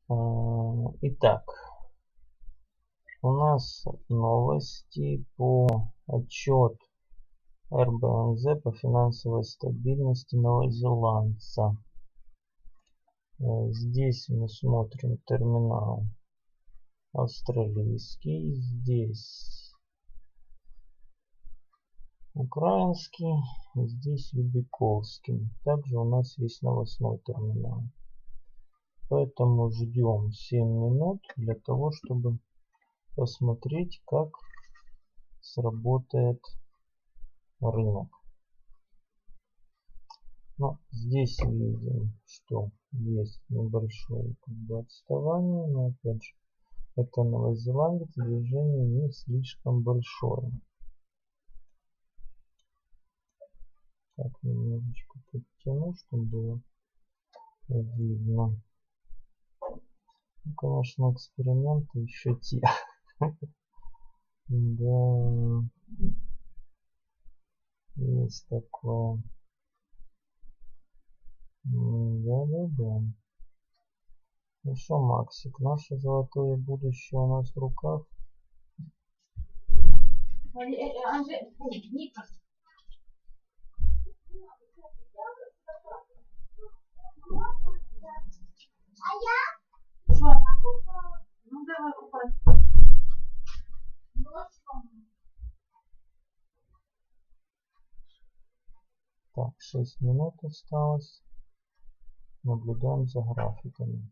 Итак, у нас новости по отчет РБНЗ по финансовой стабильности новозеландца. Здесь мы смотрим терминал австралийский, здесь украинский, здесь юбиковский. Также у нас есть новостной терминал. Поэтому ждем 7 минут для того, чтобы посмотреть, как сработает рынок. Но здесь видим, что есть небольшое отставание, но опять же, это Новая Зеландия, движение не слишком большое. Так, немножечко подтяну, чтобы было видно. Ну, конечно, эксперименты еще те. Да, есть такое. Да. Ну что, Максик, наше золотое будущее у нас в руках. Ну давай купай. Так, 6 минут осталось. Наблюдаем за графиками.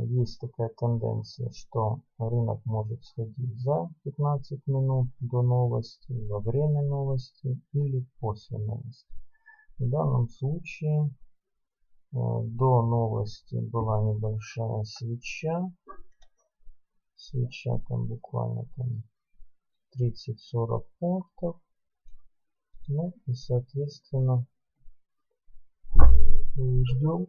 Есть такая тенденция, что рынок может сходить за 15 минут до новости, во время новости или после новости. В данном случае до новости была небольшая свеча. Свеча там буквально 30-40 пунктов. Ну и соответственно ждем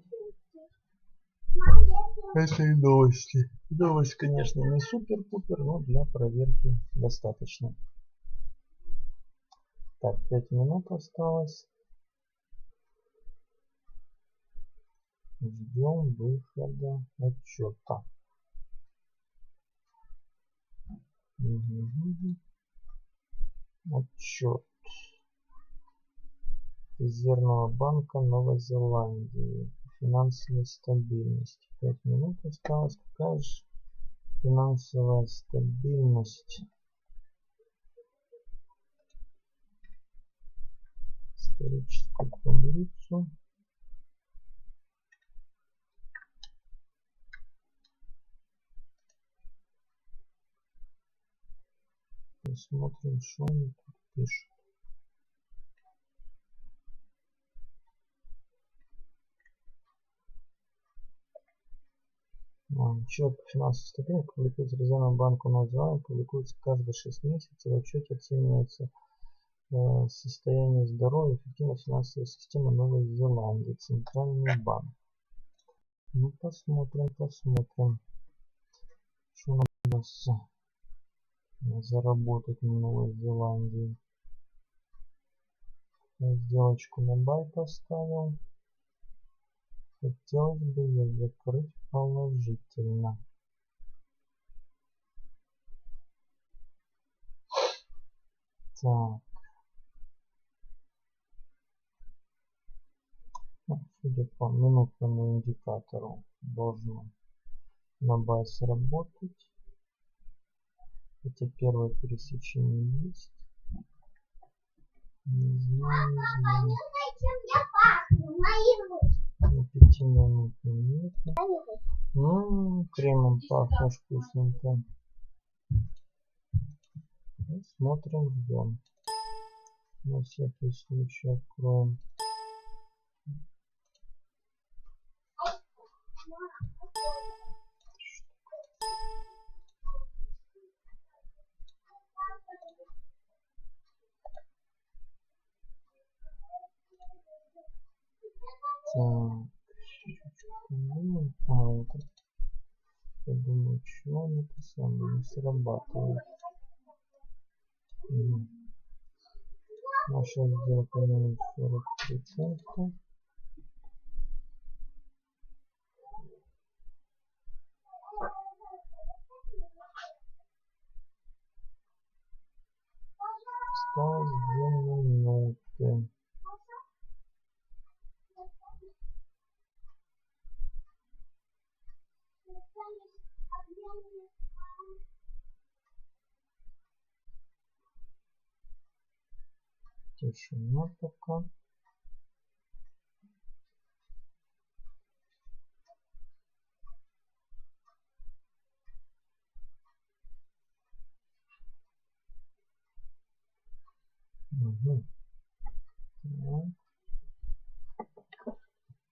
этой новости. Новость, конечно, не супер-пупер, но для проверки достаточно. Так, 5 минут осталось. Ждем выхода отчета. Отчет Резервного банка Новой Зеландии. Финансовой стабильности. 5 минут осталось. Какая же финансовая стабильность? Историческую таблицу. Посмотрим, что они тут пишут. Отчет по финансовой стабильности публикуется Резервным банком Новой Зеландии, публикуется каждые 6 месяцев. В отчете оценивается состояние здоровья и эффективность финансовой системы Новой Зеландии. Центральный банк. Ну, посмотрим, что нам удастся заработать на Новой Зеландии. Я сделочку на бай поставил. Хотелось бы ее закрыть положительно. Так. Судя по минутному индикатору, должно на бай сработать. Хотя первое пересечение есть. Не знаю. На 5 минутном нет. Кремом пахнешь вкусненько. Смотрим, ждем. На всякий случай откроем. Так, вот это. Я думаю, что он это самое не срабатывает. Наша сделка минус 40%. Осталось 2 минуты. Тишина пока. Угу.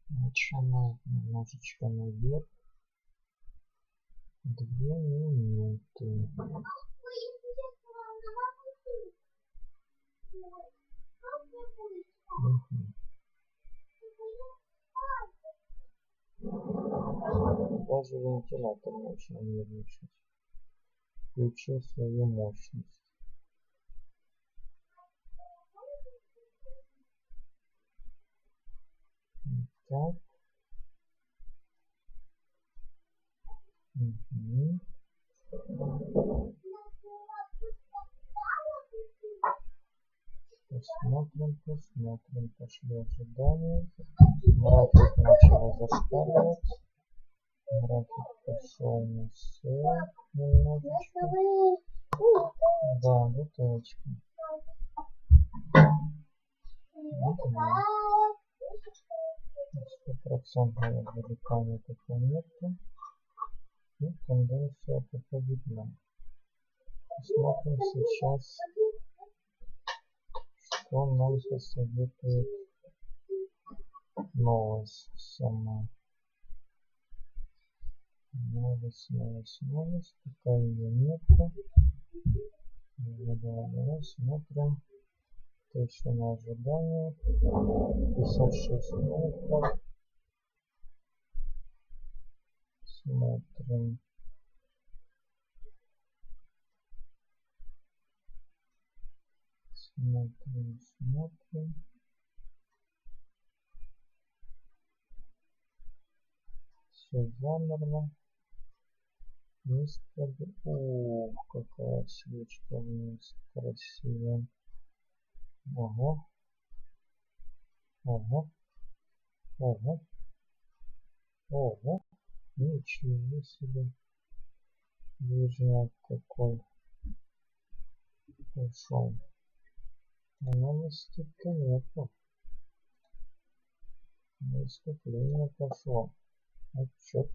Начинаем немножечко наверх. 2 минуты. Угу. Даже вентилятор начал нервничать. Включил свою мощность. Так. Угу. Посмотрим, пошли ожидания. График начал зашкаливать. График пошел на 40 немножечко. Да, бутылочка. Стопроцентного залипания пока нету. И тенденция пока видна. Посмотрим сейчас, что нам посоветует новость сама. Новость. Пока ее нету. Давай смотрим. Это еще на ожидание. 56 метров. Смотрим. Все замерло. Несколько. О, какая свечка вниз красивая. Ого. Ничего себе. Движняк какой пошел. А новости-то нету. Выступление пошло. Отчет.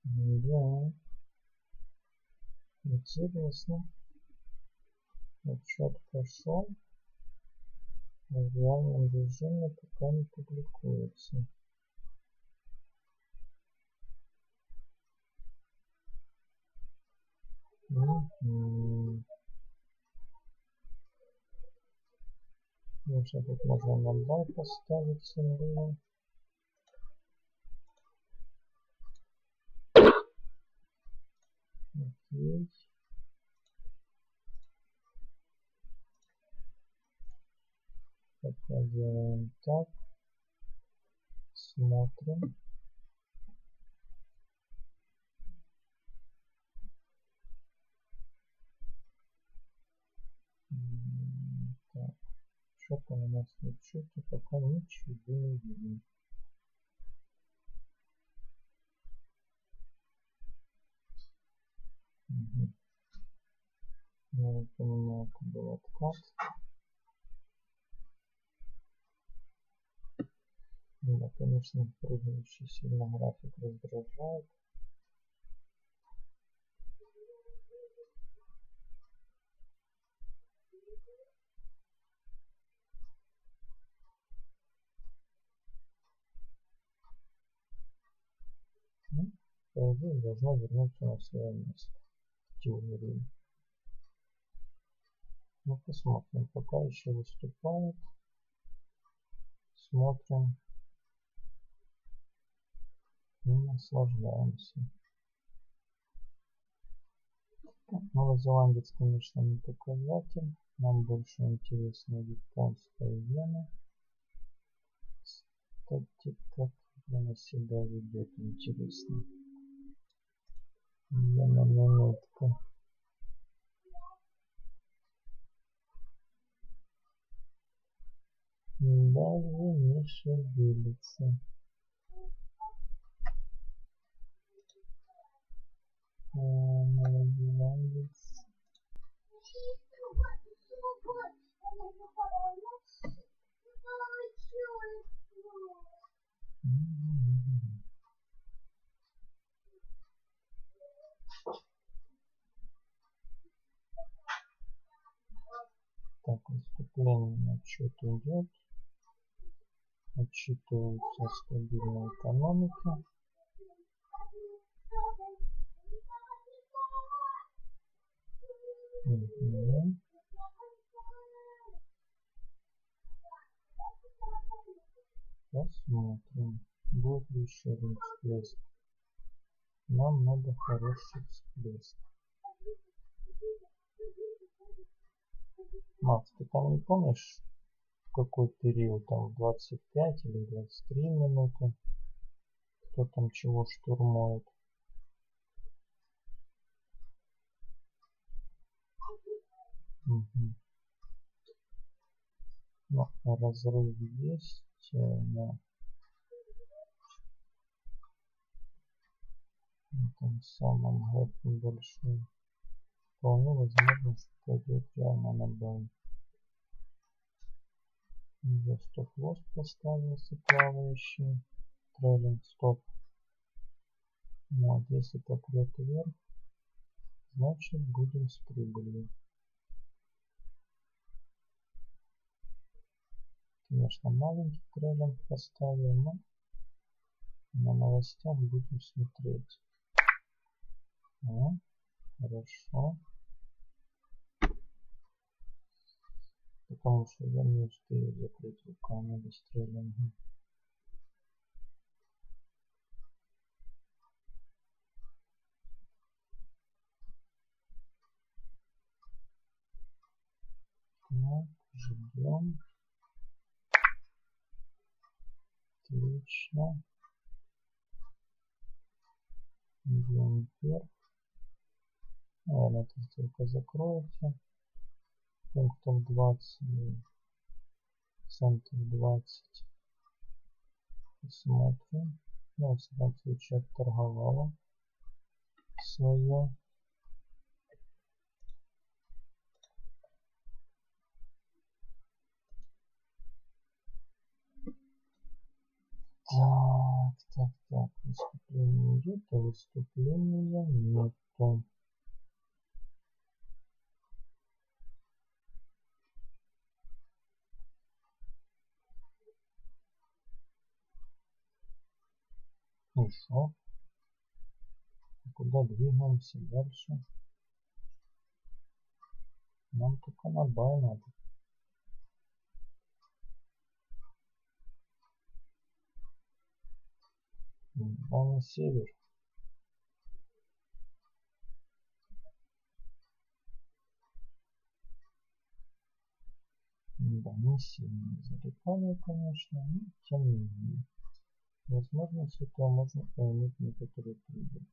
Да. Интересно. Отчет пошел. В реальном режиме пока не публикуется. Уже тут можно на бай поставить символ. Окей. Пока делаем так. Смотрим. Так. Что там у нас в отчете? Пока ничего не видно. Я понимаю, это был откат. Да, конечно, прыгающий сильно график раздражает. Ну, по идее, должна вернуться на свое место. Теории. Ну, посмотрим. Пока еще выступает. Смотрим. И наслаждаемся. Новозеландец, конечно, не показатель. Нам больше интересна японская иена. Кстати, как она себя ведет, интересно. на минутку. Даже не шевелится. Новозеландец. Так, выступление отчет идет. Отчитываются стабильной экономики. Угу. Посмотрим, будет ли еще один всплеск. Нам надо хороший всплеск. Макс, ты там не помнишь, в какой период, там 25 или 23 минуты, кто там чего штурмует? Угу. Ну, разрыв есть на этом самом гэпе большой. Вполне возможно, что пойдет реально на бай. За стоп-лосс поставился плавающий. Трейлинг стоп. Вот, если попрет вверх, значит будем с прибылью. Конечно, маленький трейлинг поставим, но на новостях будем смотреть. Хорошо. Потому что я не успею закрыть руками без трейлинга. Так, ждем. Отлично. Идем вверх. Наверное, эта сделка закроется. Пунктов 20. Центов 20. Посмотрим. Ну, в всяком случае, отторговала свое. Так, выступление идет, а выступления нету. Хорошо. Куда двигаемся дальше? Нам только на бай надо. Бай на север. Да, не сильно залипание, конечно, но тем не менее. Возможно, с этого можно поиметь некоторые прибыль.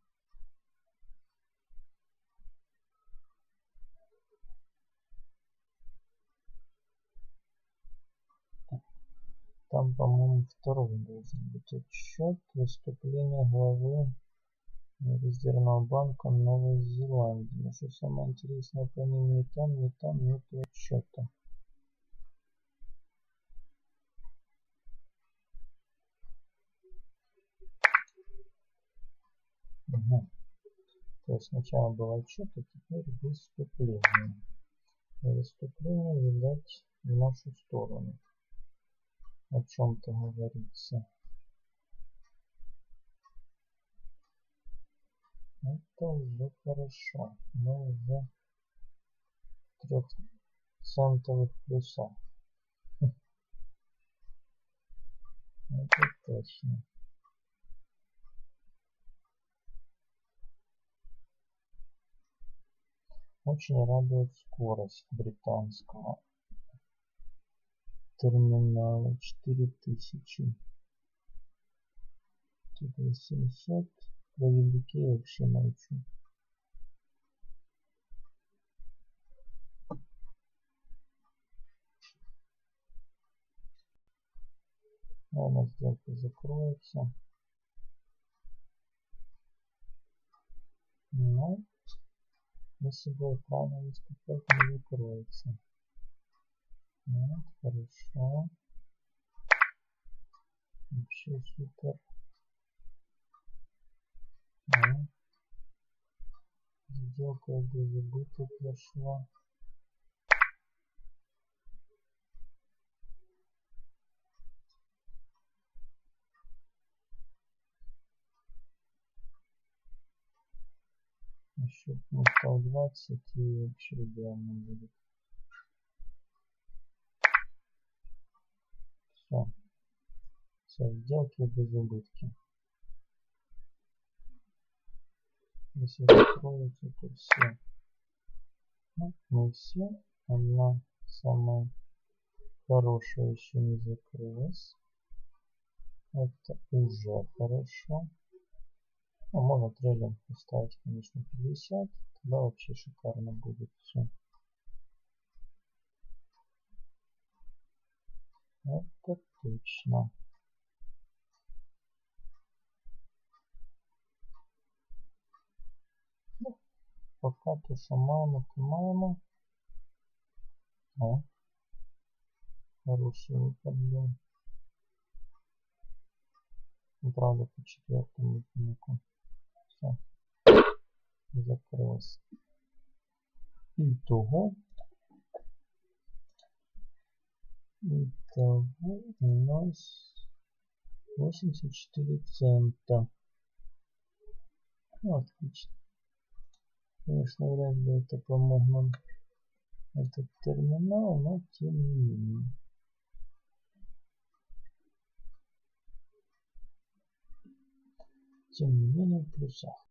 Там, по-моему, второй должен быть отчет выступления главы Резервного банка Новой Зеландии. Но что самое интересное, по ним ни там нет отчета. Угу. То есть сначала был отчет, а теперь выступление. И выступление, видать, в нашу сторону. О чем-то говорится. Это уже хорошо. Мы уже в 3-центовых плюсах. Это точно. Очень радует скорость британского терминала. 4000. 4700. Про UK вообще молчу. Наверное, сделка закроется. Но если будет правильно выступать, не закроется. Вот, хорошо. Вообще супер. Вот. Сделка без убыток прошла. Счет не стал 20 и вообще идеально будет. Все, сделки без убытки. Если закроется, то все. Ну, не все. Одна самая хорошая еще не закрылась. Это уже хорошо. Ну, можно трейлер поставить, конечно, 50. Тогда вообще шикарно будет все. Это точно. Ну, пока то, что мама, то мама. О, хороший выпад. Правда, по четвертому дневнику. Все, закрылось. Итого у нас 84 цента. Ну, отлично. Конечно, вряд ли это помог нам этот терминал, но тем не менее. Тем не менее в плюсах.